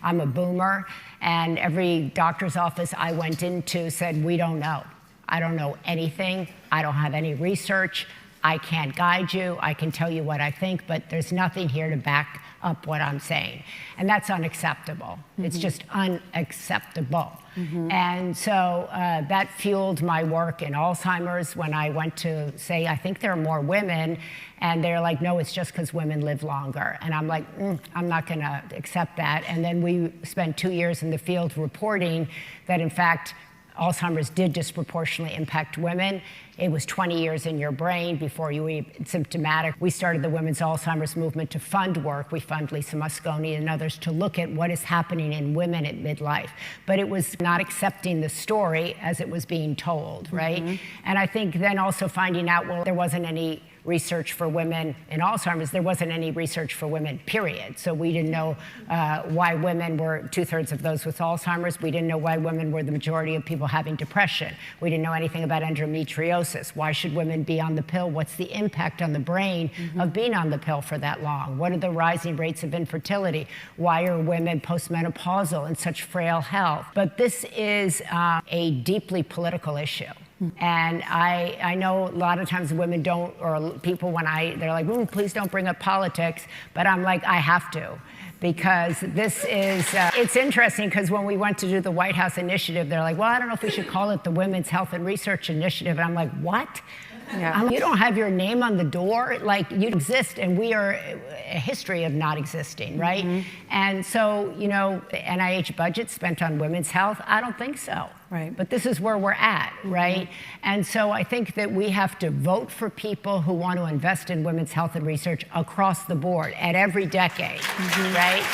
I'm a boomer, and every doctor's office I went into said, we don't know. I don't know anything. I don't have any research. I can't guide you. I can tell you what I think, but there's nothing here to back up what I'm saying. And that's unacceptable. It's just unacceptable. And so that fueled my work in Alzheimer's when I went to say, I think there are more women. And they're like, no, it's just because women live longer. And I'm like, I'm not going to accept that. And then we spent 2 years in the field reporting that, in fact, Alzheimer's did disproportionately impact women. It was 20 years in your brain before you were symptomatic. We started the women's Alzheimer's movement to fund work. We fund Lisa Mosconi and others to look at what is happening in women at midlife. But it was not accepting the story as it was being told, right? And I think then also finding out, well, there wasn't any research for women in Alzheimer's. There wasn't any research for women, period. So we didn't know why women were 2/3 of those with Alzheimer's. We didn't know why women were the majority of people having depression. We didn't know anything about endometriosis. Why should women be on the pill? What's the impact on the brain of being on the pill for that long? What are the rising rates of infertility? Why are women postmenopausal in such frail health? But this is a deeply political issue. And I know a lot of times women don't, or people they're like, please don't bring up politics. But I'm like, I have to. Because this is, it's interesting because when we went to do the White House initiative, they're like, well, I don't know if we should call it the Women's Health and Research Initiative. And I'm like, what? Yeah. You don't have your name on the door? Like, you exist, and we are a history of not existing, right? And so, you know, the NIH budget spent on women's health, I don't think so. Right. But this is where we're at, right? And so I think that we have to vote for people who want to invest in women's health and research across the board at every decade, right?